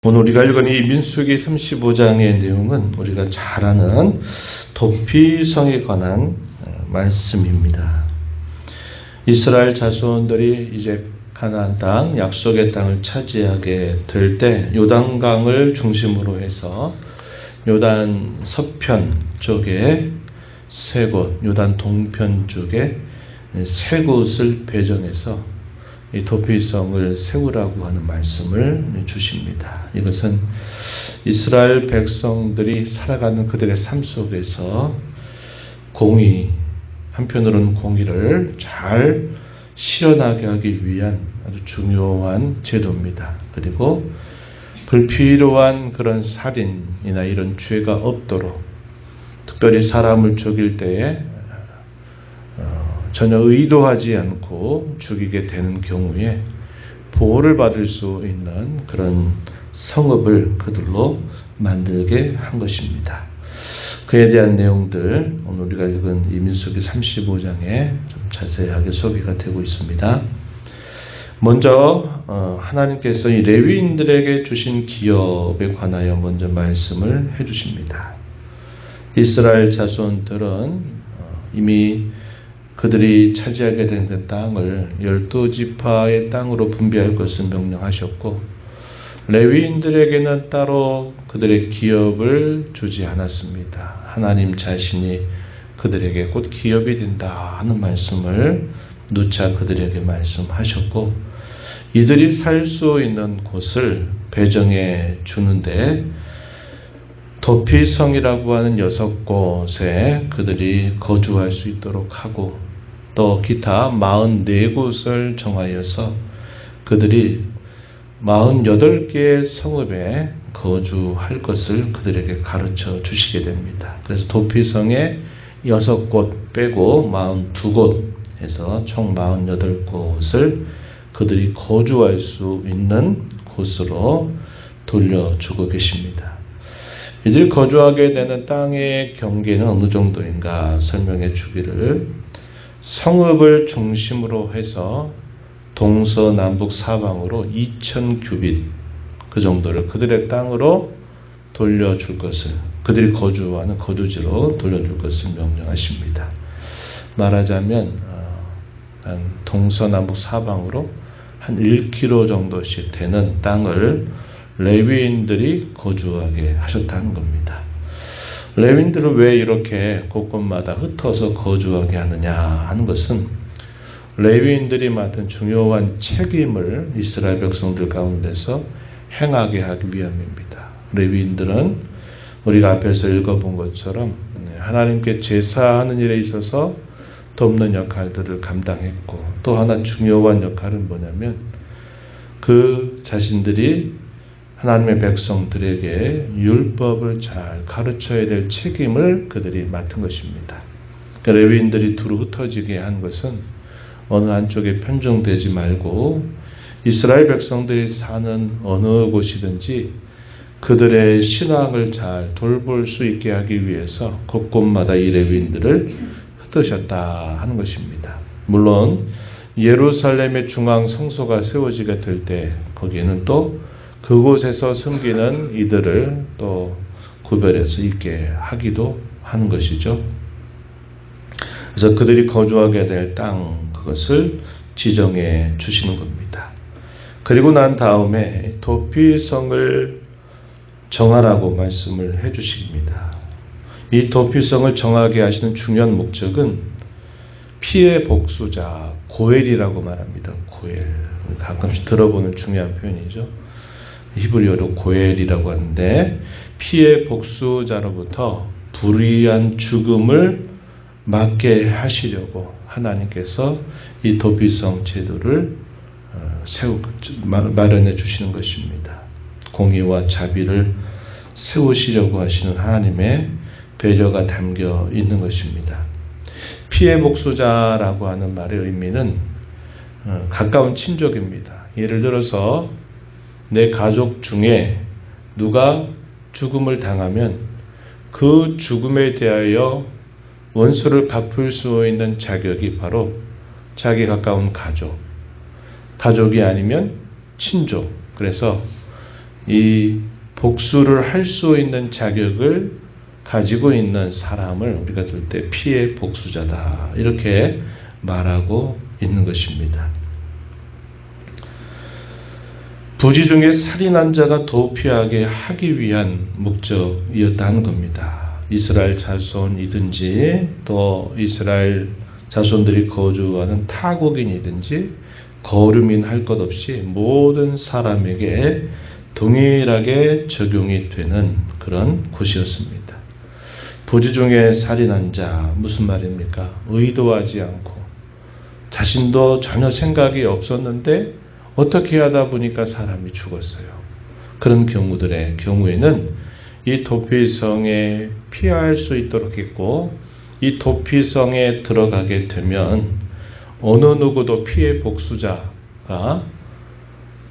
오늘 우리가 읽은 이 민수기 35장의 내용은 우리가 잘 아는 도피성에 관한 말씀입니다. 이스라엘 자손들이 이제 가나안 땅, 약속의 땅을 차지하게 될 때 요단강을 중심으로 해서 요단 서편 쪽에 세 곳, 요단 동편 쪽에 세 곳을 배정해서 이 도피성을 세우라고 하는 말씀을 주십니다. 이것은 이스라엘 백성들이 살아가는 그들의 삶 속에서 공의, 한편으로는 공의를 잘 실현하게 하기 위한 아주 중요한 제도입니다. 그리고 불필요한 그런 살인이나 이런 죄가 없도록, 특별히 사람을 죽일 때에 전혀 의도하지 않고 죽이게 되는 경우에 보호를 받을 수 있는 그런 성읍을 그들로 만들게 한 것입니다. 그에 대한 내용들 오늘 우리가 읽은 이 민수기 35장에 좀 자세하게 소개가 되고 있습니다. 먼저 하나님께서 이 레위인들에게 주신 기업에 관하여 먼저 말씀을 해주십니다. 이스라엘 자손들은 이미 그들이 차지하게 된 그 땅을 12지파의 땅으로 분배할 것을 명령하셨고, 레위인들에게는 따로 그들의 기업을 주지 않았습니다. 하나님 자신이 그들에게 곧 기업이 된다 하는 말씀을 누차 그들에게 말씀하셨고, 이들이 살 수 있는 곳을 배정해 주는데 도피성이라고 하는 6곳에 그들이 거주할 수 있도록 하고, 또 기타 44곳을 정하여서 그들이 48개의 성읍에 거주할 것을 그들에게 가르쳐 주시게 됩니다. 그래서 도피성에 6곳 빼고 42곳에서 총 48곳을 그들이 거주할 수 있는 곳으로 돌려주고 계십니다. 이들이 거주하게 되는 땅의 경계는 어느 정도인가 설명해 주기를, 성읍을 중심으로 해서 동서남북 사방으로 2000규빗 그 정도를 그들의 땅으로 돌려줄 것을, 그들이 거주하는 거주지로 돌려줄 것을 명령하십니다. 말하자면 한 동서남북 사방으로 한 1km 정도씩 되는 땅을 레위인들이 거주하게 하셨다는 겁니다. 레위인들은 왜 이렇게 곳곳마다 흩어서 거주하게 하느냐 하는 것은 레위인들이 맡은 중요한 책임을 이스라엘 백성들 가운데서 행하게 하기 위함입니다. 레위인들은 우리가 앞에서 읽어본 것처럼 하나님께 제사하는 일에 있어서 돕는 역할들을 감당했고, 또 하나 중요한 역할은 뭐냐면 그 자신들이 하나님의 백성들에게 율법을 잘 가르쳐야 될 책임을 그들이 맡은 것입니다. 레위인들이 두루 흩어지게 한 것은 어느 한쪽에 편중되지 말고 이스라엘 백성들이 사는 어느 곳이든지 그들의 신앙을 잘 돌볼 수 있게 하기 위해서 곳곳마다 이 레위인들을 흩으셨다 하는 것입니다. 물론 예루살렘의 중앙 성소가 세워지게 될 때 거기에는 또 그곳에서 섬기는 이들을 또 구별해서 있게 하기도 하는 것이죠. 그래서 그들이 거주하게 될 땅, 그것을 지정해 주시는 겁니다. 그리고 난 다음에 도피성을 정하라고 말씀을 해 주십니다. 이 도피성을 정하게 하시는 중요한 목적은 피해 복수자, 고엘이라고 말합니다. 고엘. 가끔씩 들어보는 중요한 표현이죠. 히브리어로 고엘이라고 하는데, 피해 복수자로부터 불의한 죽음을 막게 하시려고 하나님께서 이 도피성 제도를 마련해 주시는 것입니다. 공의와 자비를 세우시려고 하시는 하나님의 배려가 담겨 있는 것입니다. 피해 복수자라고 하는 말의 의미는 가까운 친족입니다. 예를 들어서 내 가족 중에 누가 죽음을 당하면 그 죽음에 대하여 원수를 갚을 수 있는 자격이 바로 자기 가까운 가족이 아니면 친족, 그래서 이 복수를 할 수 있는 자격을 가지고 있는 사람을 우리가 들 때 피해 복수자다 이렇게 말하고 있는 것입니다. 부지 중에 살인한 자가 도피하게 하기 위한 목적이었다는 겁니다. 이스라엘 자손이든지 또 이스라엘 자손들이 거주하는 타국인이든지 거류민 할 것 없이 모든 사람에게 동일하게 적용이 되는 그런 곳이었습니다. 부지 중에 살인한 자 무슨 말입니까? 의도하지 않고 자신도 전혀 생각이 없었는데 어떻게 하다 보니까 사람이 죽었어요. 그런 경우에는 이 도피성에 피할 수 있도록 했고 이 도피성에 들어가게 되면 어느 누구도 피해 복수자가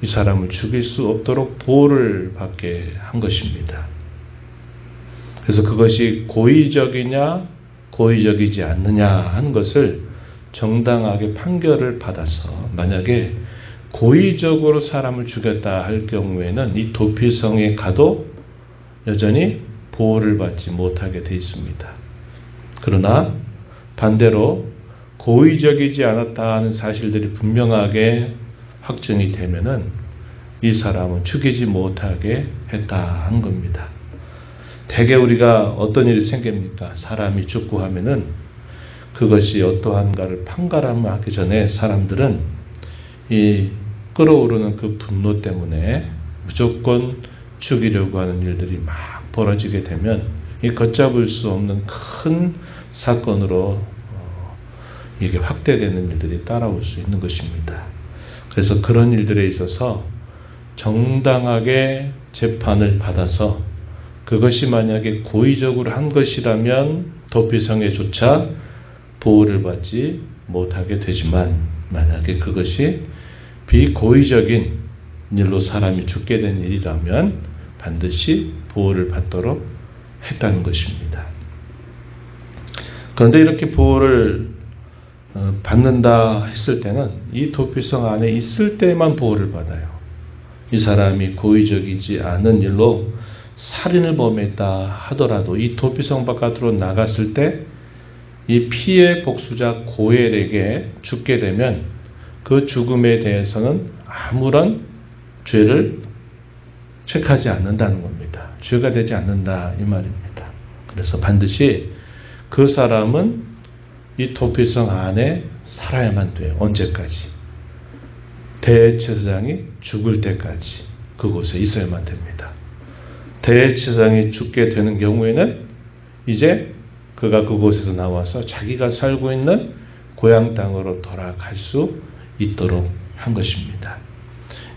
이 사람을 죽일 수 없도록 보호를 받게 한 것입니다. 그래서 그것이 고의적이냐 고의적이지 않느냐 하는 것을 정당하게 판결을 받아서 만약에 고의적으로 사람을 죽였다 할 경우에는 이 도피성에 가도 여전히 보호를 받지 못하게 되어 있습니다. 그러나 반대로 고의적이지 않았다 하는 사실들이 분명하게 확정이 되면은 이 사람은 죽이지 못하게 했다 하는 겁니다. 대개 우리가 어떤 일이 생깁니까? 사람이 죽고 하면은 그것이 어떠한가를 판가름하기 전에 사람들은 이 끓어오르는 그 분노 때문에 무조건 죽이려고 하는 일들이 막 벌어지게 되면 이 걷잡을 수 없는 큰 사건으로 이게 확대되는 일들이 따라올 수 있는 것입니다. 그래서 그런 일들에 있어서 정당하게 재판을 받아서 그것이 만약에 고의적으로 한 것이라면 도피성에조차 보호를 받지 못하게 되지만 만약에 그것이 비고의적인 일로 사람이 죽게 된 일이라면 반드시 보호를 받도록 했다는 것입니다. 그런데 이렇게 보호를 받는다 했을 때는 이 도피성 안에 있을 때만 보호를 받아요. 이 사람이 고의적이지 않은 일로 살인을 범했다 하더라도 이 도피성 바깥으로 나갔을 때 이 피해 복수자 고엘에게 죽게 되면 그 죽음에 대해서는 아무런 죄를 책하지 않는다는 겁니다. 죄가 되지 않는다 이 말입니다. 그래서 반드시 그 사람은 이 도피성 안에 살아야만 돼요. 언제까지? 대제사장이 죽을 때까지 그곳에 있어야만 됩니다. 대제사장이 죽게 되는 경우에는 이제 그가 그곳에서 나와서 자기가 살고 있는 고향 땅으로 돌아갈 수 있도록 한 것입니다.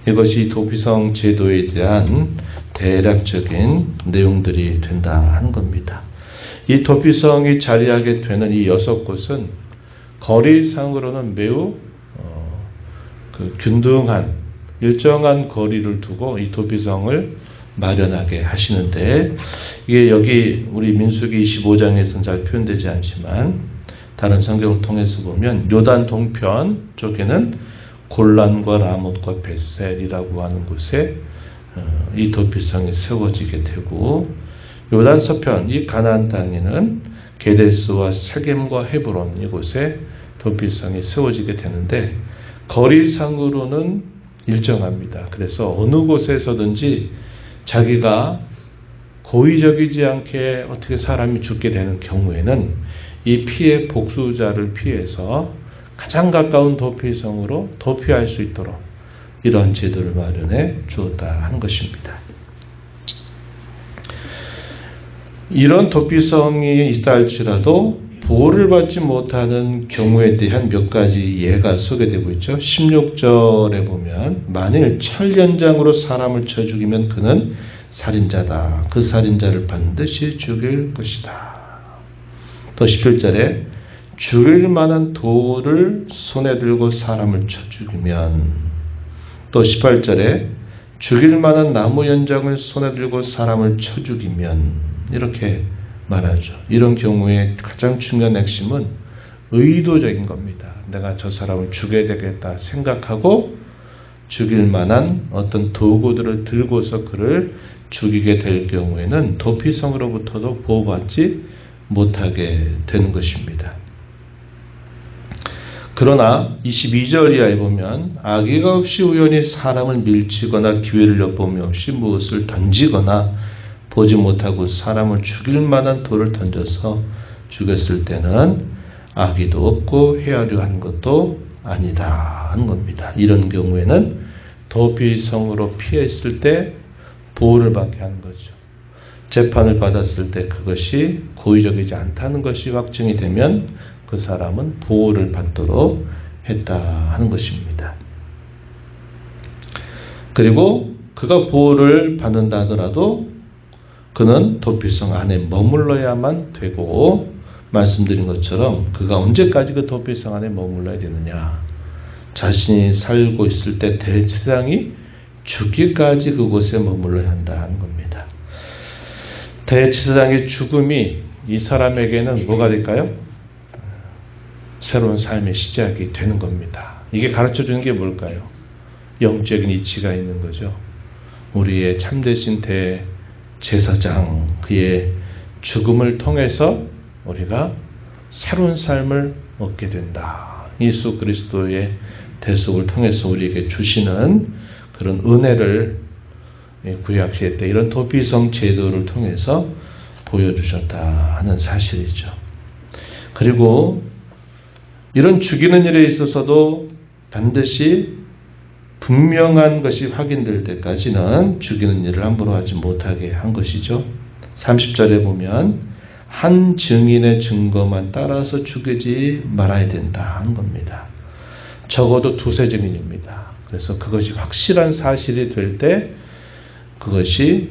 이것이 도피성 제도에 대한 대략적인 내용들이 된다 하는 겁니다. 이 도피성이 자리하게 되는 이 6곳은 거리상으로는 매우 균등한 일정한 거리를 두고 이 도피성을 마련하게 하시는데 이게 여기 우리 민수기 25장에서는 잘 표현되지 않지만 다른 성경을 통해서 보면 요단 동편 쪽에는 골란과 라못과 벳셀이라고 하는 곳에 이 도피성이 세워지게 되고 요단 서편 이 가나안 땅에는 게데스와 세겜과 헤브론 이곳에 도피성이 세워지게 되는데 거리상으로는 일정합니다. 그래서 어느 곳에서든지 자기가 고의적이지 않게 어떻게 사람이 죽게 되는 경우에는 이 피해 복수자를 피해서 가장 가까운 도피성으로 도피할 수 있도록 이런 제도를 마련해 주었다 한 것입니다. 이런 도피성이 있다 할지라도 보호를 받지 못하는 경우에 대한 몇 가지 예가 소개되고 있죠. 16절에 보면 만일 철연장으로 사람을 쳐 죽이면 그는 살인자다. 그 살인자를 반드시 죽일 것이다. 또 17절에 죽일 만한 돌을 손에 들고 사람을 쳐 죽이면 또 18절에 죽일 만한 나무 연장을 손에 들고 사람을 쳐 죽이면 이렇게 말하죠. 이런 경우에 가장 중요한 핵심은 의도적인 겁니다. 내가 저 사람을 죽여야 되겠다 생각하고 죽일 만한 어떤 도구들을 들고서 그를 죽이게 될 경우에는 도피성으로부터도 보호받지 못하게 되는 것입니다. 그러나 22절 이하에 보면 악의가 없이 우연히 사람을 밀치거나 기회를 엿보미 없이 무엇을 던지거나 보지 못하고 사람을 죽일 만한 돌을 던져서 죽였을 때는 악의도 없고 헤아려 한 것도 아니다 하는 겁니다. 이런 경우에는 도피성으로 피했을 때 보호를 받게 하는 거죠. 재판을 받았을 때 그것이 고의적이지 않다는 것이 확증이 되면 그 사람은 보호를 받도록 했다 하는 것입니다. 그리고 그가 보호를 받는다 하더라도 그는 도피성 안에 머물러야만 되고, 말씀드린 것처럼 그가 언제까지 그 도피성 안에 머물러야 되느냐, 자신이 살고 있을 때 대제사장이 죽기까지 그곳에 머물러야 한다는 겁니다. 대제사장의 죽음이 이 사람에게는 뭐가 될까요? 새로운 삶의 시작이 되는 겁니다. 이게 가르쳐주는 게 뭘까요? 영적인 이치가 있는 거죠. 우리의 참되신 대제사장, 그의 죽음을 통해서 우리가 새로운 삶을 얻게 된다. 예수 그리스도의 대속을 통해서 우리에게 주시는 그런 은혜를 구약시대 때 이런 도피성 제도를 통해서 보여주셨다 하는 사실이죠. 그리고 이런 죽이는 일에 있어서도 반드시 분명한 것이 확인될 때까지는 죽이는 일을 함부로 하지 못하게 한 것이죠. 30절에 보면 한 증인의 증거만 따라서 죽이지 말아야 된다 하는 겁니다. 적어도 두세 증인입니다. 그래서 그것이 확실한 사실이 될 때 그것이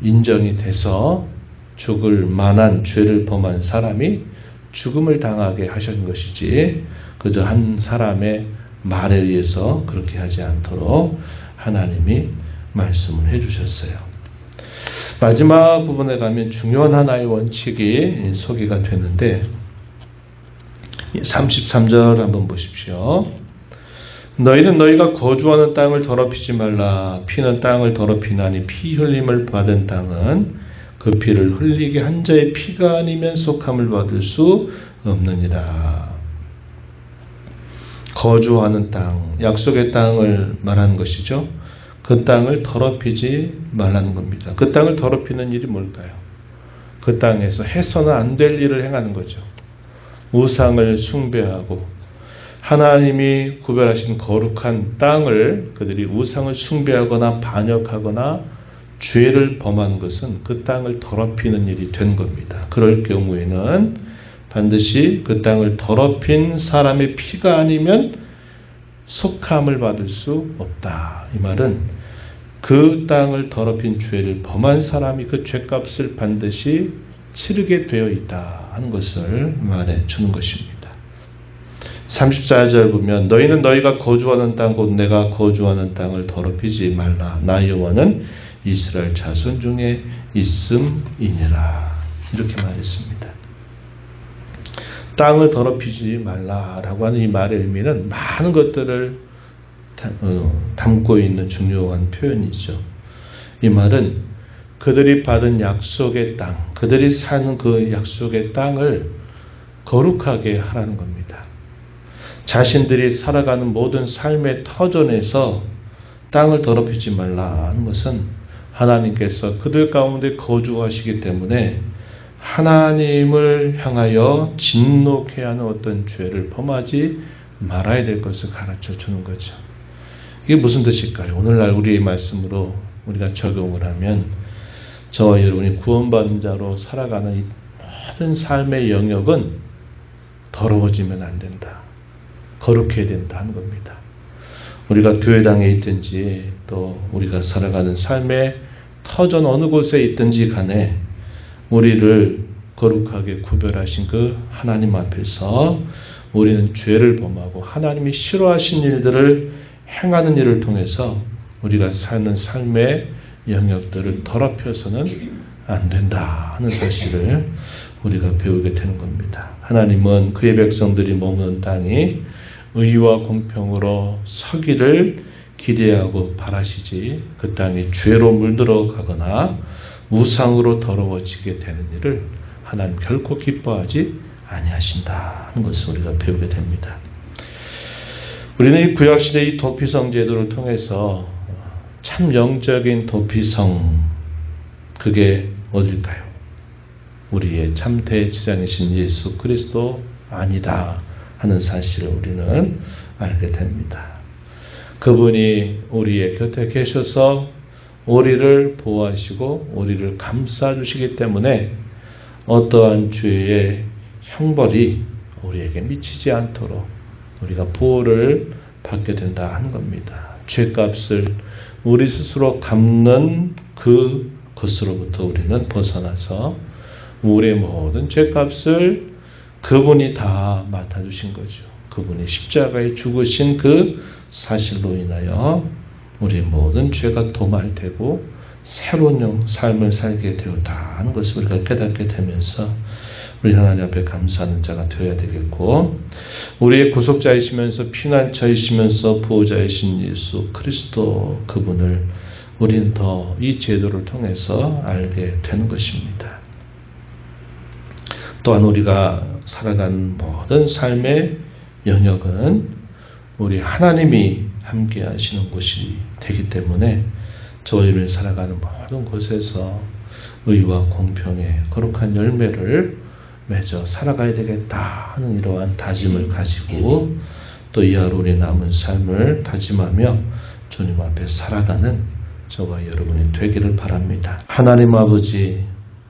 인정이 돼서 죽을 만한 죄를 범한 사람이 죽음을 당하게 하신 것이지, 그저 한 사람의 말에 의해서 그렇게 하지 않도록 하나님이 말씀을 해주셨어요. 마지막 부분에 가면 중요한 하나의 원칙이 소개가 되는데, 33절 한번 보십시오. 너희는 너희가 거주하는 땅을 더럽히지 말라. 피는 땅을 더럽히나니 피 흘림을 받은 땅은 그 피를 흘리게 한 자의 피가 아니면 속함을 받을 수 없느니라. 거주하는 땅, 약속의 땅을 말하는 것이죠. 그 땅을 더럽히지 말라는 겁니다. 그 땅을 더럽히는 일이 뭘까요? 그 땅에서 해서는 안 될 일을 행하는 거죠. 우상을 숭배하고 하나님이 구별하신 거룩한 땅을 그들이 우상을 숭배하거나 반역하거나 죄를 범한 것은 그 땅을 더럽히는 일이 된 겁니다. 그럴 경우에는 반드시 그 땅을 더럽힌 사람의 피가 아니면 속함을 받을 수 없다. 이 말은 그 땅을 더럽힌 죄를 범한 사람이 그 죄값을 반드시 치르게 되어 있다 하는 것을 말해 주는 것입니다. 34절 보면 너희는 너희가 거주하는 땅 곧 내가 거주하는 땅을 더럽히지 말라. 나 여호와는 이스라엘 자손 중에 있음이니라. 이렇게 말했습니다. 땅을 더럽히지 말라라고 하는 이 말의 의미는 많은 것들을 담고 있는 중요한 표현이죠. 이 말은 그들이 받은 약속의 땅, 그들이 사는 그 약속의 땅을 거룩하게 하라는 겁니다. 자신들이 살아가는 모든 삶의 터전에서 땅을 더럽히지 말라는 것은 하나님께서 그들 가운데 거주하시기 때문에 하나님을 향하여 진노케 하는 어떤 죄를 범하지 말아야 될 것을 가르쳐 주는 거죠. 이게 무슨 뜻일까요? 오늘날 우리의 말씀으로 우리가 적용을 하면 저와 여러분이 구원받은 자로 살아가는 이 모든 삶의 영역은 더러워지면 안 된다. 거룩해야 된다 하는 겁니다. 우리가 교회당에 있든지 또 우리가 살아가는 삶의 터전 어느 곳에 있든지 간에 우리를 거룩하게 구별하신 그 하나님 앞에서 우리는 죄를 범하고 하나님이 싫어하신 일들을 행하는 일을 통해서 우리가 사는 삶의 영역들을 더럽혀서는 안 된다 하는 사실을 우리가 배우게 되는 겁니다. 하나님은 그의 백성들이 머무는 땅이 의와 공평으로 서기를 기대하고 바라시지 그 땅이 죄로 물들어 가거나 우상으로 더러워지게 되는 일을 하나님 결코 기뻐하지 아니하신다 하는 것을 우리가 배우게 됩니다. 우리는 이 구약시대 이 도피성 제도를 통해서 참 영적인 도피성, 그게 어딜까요? 우리의 참 대제사장이신 예수 그리스도 아니다 하는 사실을 우리는 알게 됩니다. 그분이 우리의 곁에 계셔서 우리를 보호하시고 우리를 감싸주시기 때문에 어떠한 죄의 형벌이 우리에게 미치지 않도록 우리가 보호를 받게 된다 하는 겁니다. 죄값을 우리 스스로 갚는 그것으로부터 우리는 벗어나서 우리의 모든 죄값을 그분이 다 맡아주신 거죠. 그분이 십자가에 죽으신 그 사실로 인하여 우리의 모든 죄가 도말되고 새로운 삶을 살게 되었다 하는 것을 우리가 깨닫게 되면서 우리 하나님 앞에 감사하는 자가 되어야 되겠고, 우리의 구속자이시면서 피난처이시면서 보호자이신 예수 그리스도 그분을 우리는 더 이 제도를 통해서 알게 되는 것입니다. 또한 우리가 살아가는 모든 삶의 영역은 우리 하나님이 함께 하시는 곳이 되기 때문에 저희를 살아가는 모든 곳에서 의와 공평의 거룩한 열매를 맺어 살아가야 되겠다 하는 이러한 다짐을 가지고 또 이 하루 우리 남은 삶을 다짐하며 주님 앞에 살아가는 저와 여러분이 되기를 바랍니다. 하나님 아버지,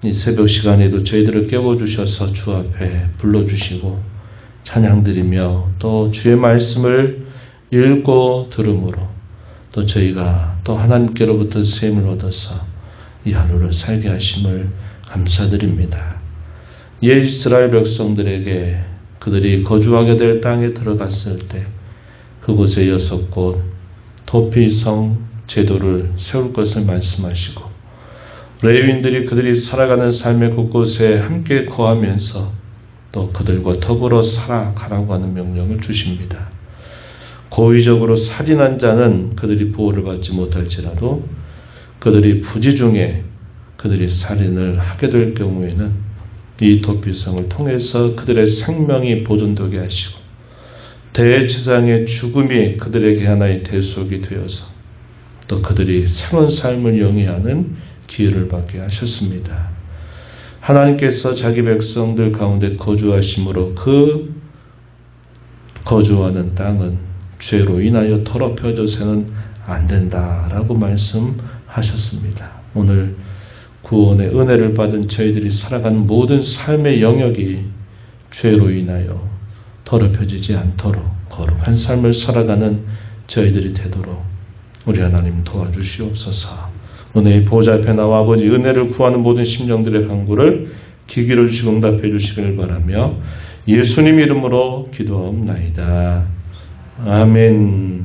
이 새벽 시간에도 저희들을 깨워주셔서 주 앞에 불러주시고 찬양드리며 또 주의 말씀을 읽고 들음으로 또 저희가 또 하나님께로부터 세임을 얻어서 이 하루를 살게 하심을 감사드립니다. 옛 이스라엘 백성들에게 그들이 거주하게 될 땅에 들어갔을 때 그곳에 6곳 도피성 제도를 세울 것을 말씀하시고 레위인들이 그들이 살아가는 삶의 곳곳에 함께 거하면서 또 그들과 더불어 살아가라고 하는 명령을 주십니다. 고의적으로 살인한 자는 그들이 보호를 받지 못할지라도 그들이 부지 중에 그들이 살인을 하게 될 경우에는 이 도피성을 통해서 그들의 생명이 보존되게 하시고 대제사장의 죽음이 그들에게 하나의 대속이 되어서 또 그들이 새로운 삶을 영위하는 기회를 받게 하셨습니다. 하나님께서 자기 백성들 가운데 거주하심으로 그 거주하는 땅은 죄로 인하여 더럽혀져서는 안 된다라고 말씀하셨습니다. 오늘 구원의 은혜를 받은 저희들이 살아가는 모든 삶의 영역이 죄로 인하여 더럽혀지지 않도록 거룩한 삶을 살아가는 저희들이 되도록 우리 하나님 도와주시옵소서. 은혜의 보좌 앞에 나와 아버지 은혜를 구하는 모든 심령들의 간구를 기기를 주시고 응답해 주시길 바라며 예수님 이름으로 기도하옵나이다. 아멘.